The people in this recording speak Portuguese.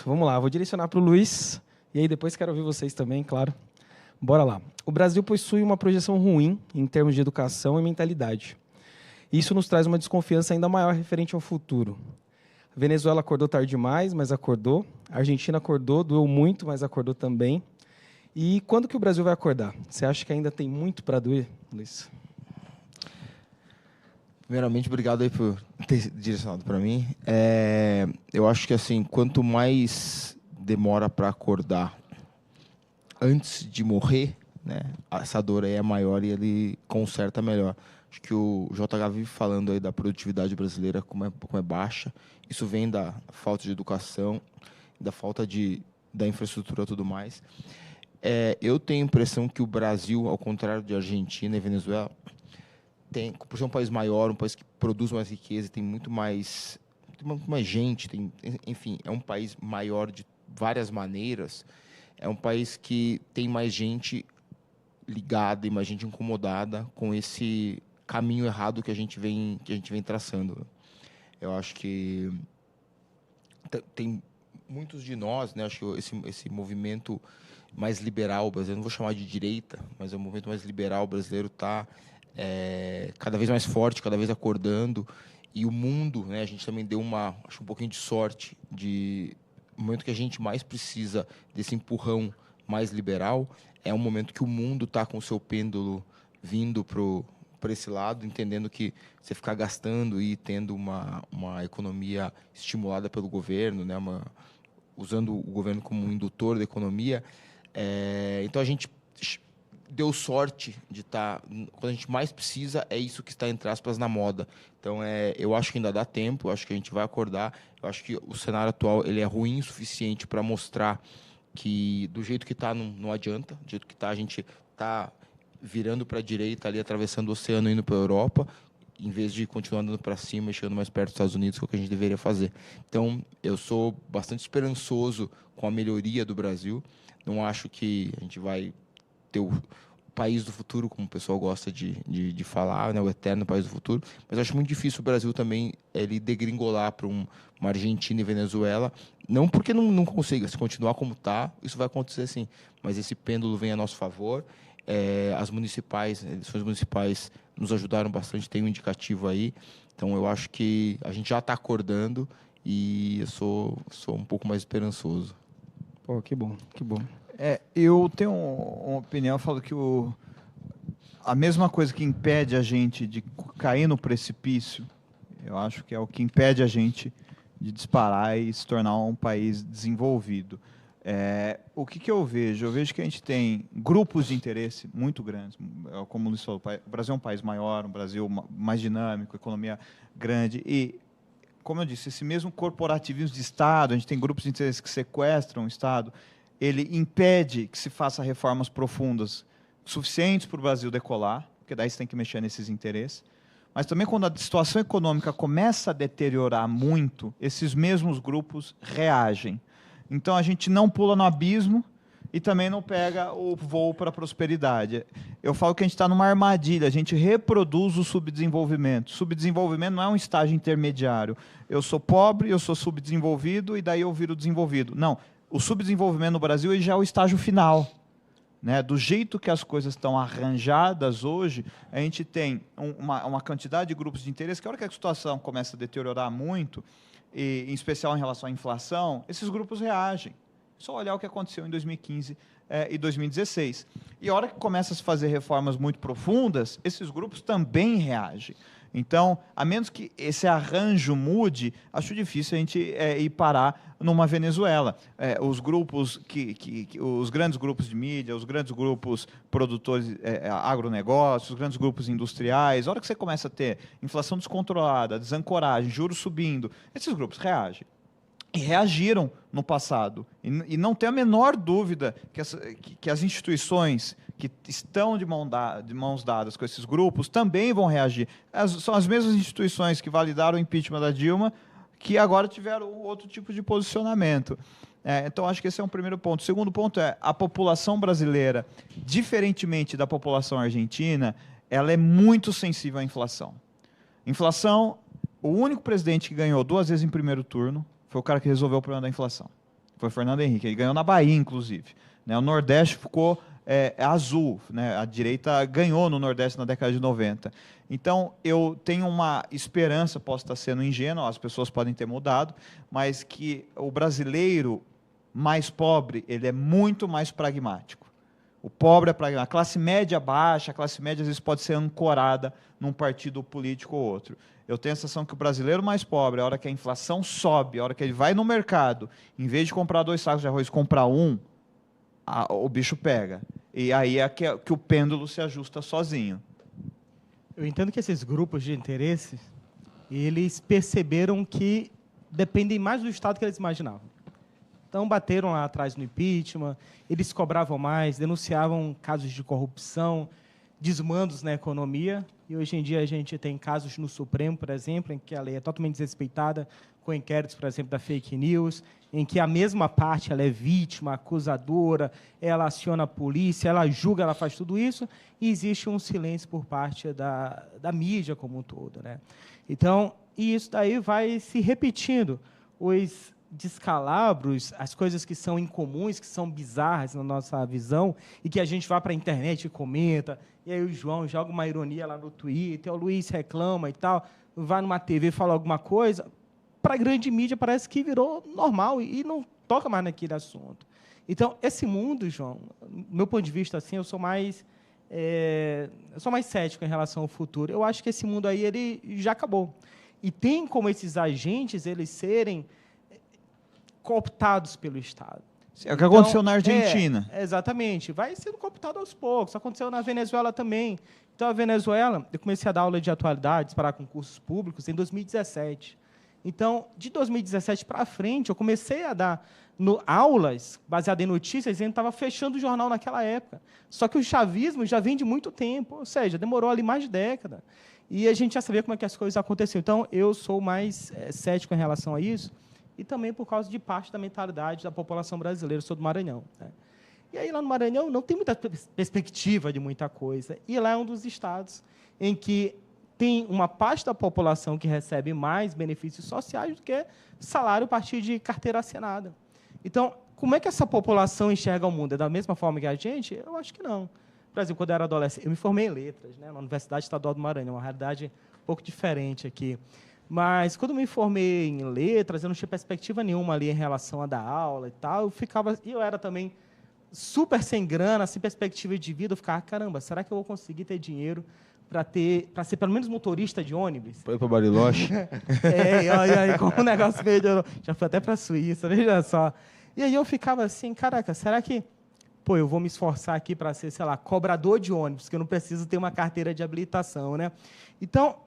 vamos lá. Vou direcionar para o Luiz, e aí depois quero ouvir vocês também, claro. Bora lá. O Brasil possui uma projeção ruim em termos de educação e mentalidade. Isso nos traz uma desconfiança ainda maior referente ao futuro. A Venezuela acordou tarde demais, mas acordou. A Argentina acordou, doeu muito, mas acordou também. E quando que o Brasil vai acordar? Você acha que ainda tem muito para doer, Luiz? Primeiramente, obrigado aí por ter direcionado para mim. Eu acho que assim, quanto mais demora para acordar antes de morrer, né, essa dor aí é maior e ele conserta melhor. Acho que o JH vive falando aí da produtividade brasileira como é baixa. Isso vem da falta de educação, da falta da infraestrutura e tudo mais. Eu tenho a impressão que o Brasil, ao contrário de Argentina e Venezuela, por ser um país maior, um país que produz mais riqueza, tem muito mais gente, enfim, é um país maior de várias maneiras, é um país que tem mais gente ligada e mais gente incomodada com esse caminho errado que a gente vem traçando. Eu acho que tem muitos de nós, né, acho que esse movimento mais liberal brasileiro, não vou chamar de direita, mas é um movimento mais liberal brasileiro está cada vez mais forte, cada vez acordando, e o mundo, né, a gente também deu acho um pouquinho de sorte, o momento que a gente mais precisa desse empurrão mais liberal, é um momento que o mundo está com o seu pêndulo vindo para esse lado, entendendo que você ficar gastando e tendo uma economia estimulada pelo governo, né, usando o governo como um indutor da economia, então a gente deu sorte de estar... Quando a gente mais precisa, é isso que está, entre aspas, na moda. Então, eu acho que ainda dá tempo, eu acho que a gente vai acordar. Eu acho que o cenário atual ele é ruim o suficiente para mostrar que, do jeito que está, não adianta. Do jeito que está, a gente está virando para a direita, ali, atravessando o oceano, indo para a Europa, em vez de continuar andando para cima e chegando mais perto dos Estados Unidos, que é o que a gente deveria fazer. Então, eu sou bastante esperançoso com a melhoria do Brasil. Não acho que a gente vai ter o país do futuro, como o pessoal gosta de falar, né, o eterno país do futuro, mas eu acho muito difícil o Brasil também ele degringolar para uma Argentina e Venezuela, não porque não consiga, se continuar como está, isso vai acontecer sim, mas esse pêndulo vem a nosso favor, as eleições municipais nos ajudaram bastante, tem um indicativo aí, então eu acho que a gente já está acordando e eu sou um pouco mais esperançoso. Pô, que bom, que bom. Eu tenho uma opinião, eu falo que a mesma coisa que impede a gente de cair no precipício, eu acho que é o que impede a gente de disparar e se tornar um país desenvolvido. O que eu vejo? Eu vejo que a gente tem grupos de interesse muito grandes. Como o Luiz falou, o Brasil é um país maior, um Brasil mais dinâmico, economia grande. E, como eu disse, esse mesmo corporativismo de Estado, a gente tem grupos de interesse que sequestram o Estado, ele impede que se faça reformas profundas suficientes para o Brasil decolar, porque daí você tem que mexer nesses interesses. Mas também, quando a situação econômica começa a deteriorar muito, esses mesmos grupos reagem. Então, a gente não pula no abismo e também não pega o voo para a prosperidade. Eu falo que a gente está numa armadilha, a gente reproduz o subdesenvolvimento. Subdesenvolvimento não é um estágio intermediário. Eu sou pobre, eu sou subdesenvolvido e daí eu viro desenvolvido. Não. O subdesenvolvimento no Brasil ele já é o estágio final, né? Do jeito que as coisas estão arranjadas hoje, a gente tem uma quantidade de grupos de interesse que, a hora que a situação começa a deteriorar muito, e, em especial em relação à inflação, esses grupos reagem. Só olhar o que aconteceu em 2015 e 2016. E a hora que começa a se fazer reformas muito profundas, esses grupos também reagem. Então, a menos que esse arranjo mude, acho difícil a gente ir parar numa Venezuela. Os grupos, os grandes grupos de mídia, os grandes grupos produtores agronegócios, os grandes grupos industriais, a hora que você começa a ter inflação descontrolada, desancoragem, juros subindo, esses grupos reagem. E reagiram no passado. E não tem a menor dúvida que as instituições que estão de mãos dadas com esses grupos também vão reagir. São as mesmas instituições que validaram o impeachment da Dilma que agora tiveram outro tipo de posicionamento. Então, acho que esse é um primeiro ponto. O segundo ponto é a população brasileira, diferentemente da população argentina, ela é muito sensível à inflação. Inflação, o único presidente que ganhou 2 vezes em primeiro turno foi o cara que resolveu o problema da inflação. Foi o Fernando Henrique. Ele ganhou na Bahia, inclusive. Né? O Nordeste ficou azul. Né? A direita ganhou no Nordeste na década de 90. Então, eu tenho uma esperança, posso estar sendo ingênuo, as pessoas podem ter mudado, mas que o brasileiro mais pobre, ele é muito mais pragmático. O pobre é pragmático. A classe média baixa, a classe média às vezes pode ser ancorada num partido político ou outro. Eu tenho a sensação que o brasileiro mais pobre, a hora que a inflação sobe, a hora que ele vai no mercado, em vez de comprar 2 sacos de arroz, comprar um, o bicho pega. E aí é que o pêndulo se ajusta sozinho. Eu entendo que esses grupos de interesse, eles perceberam que dependem mais do Estado que eles imaginavam. Então, bateram lá atrás no impeachment, eles cobravam mais, denunciavam casos de corrupção, desmandos na economia, e hoje em dia a gente tem casos no Supremo, por exemplo, em que a lei é totalmente desrespeitada, com inquéritos, por exemplo, da fake news, em que a mesma parte ela é vítima, acusadora, ela aciona a polícia, ela julga, ela faz tudo isso, e existe um silêncio por parte da mídia como um todo, né? Então, e isso daí vai se repetindo. Os descalabros, as coisas que são incomuns, que são bizarras na nossa visão, e que a gente vai para a internet e comenta, e aí o João joga uma ironia lá no Twitter, o Luiz reclama e tal, vai numa TV e fala alguma coisa, para a grande mídia parece que virou normal e não toca mais naquele assunto. Então, esse mundo, João, do meu ponto de vista, assim, eu sou mais cético em relação ao futuro. Eu acho que esse mundo aí ele já acabou. E tem como esses agentes eles serem cooptados pelo Estado. É o que aconteceu na Argentina. Exatamente. Vai sendo cooptado aos poucos. Aconteceu na Venezuela também. Então, a Venezuela, eu comecei a dar aula de atualidades para concursos públicos em 2017. Então, de 2017 para frente, eu comecei a dar aulas baseadas em notícias, e a gente estava fechando o jornal naquela época. Só que o chavismo já vem de muito tempo, ou seja, demorou ali mais de década. E a gente já sabia como é que as coisas aconteciam. Então, eu sou mais cético em relação a isso, e também por causa de parte da mentalidade da população brasileira. Eu sou do Maranhão, né? E aí, lá no Maranhão, não tem muita perspectiva de muita coisa. E lá é um dos estados em que tem uma parte da população que recebe mais benefícios sociais do que salário a partir de carteira assinada. Então, como é que essa população enxerga o mundo? É da mesma forma que a gente? Eu acho que não. Por exemplo, quando eu era adolescente, eu me formei em letras, né, na Universidade Estadual do Maranhão, uma realidade um pouco diferente aqui. Mas, quando eu me formei em letras, eu não tinha perspectiva nenhuma ali em relação a dar aula e tal. Eu era também super sem grana, sem perspectiva de vida. Eu ficava, caramba, será que eu vou conseguir ter dinheiro para ser pelo menos motorista de ônibus? Foi para Bariloche? E aí, como o negócio melhorou. Já fui até para a Suíça, veja só. E aí eu ficava assim, caraca, será que eu vou me esforçar aqui para ser, sei lá, cobrador de ônibus, que eu não preciso ter uma carteira de habilitação, né? Então,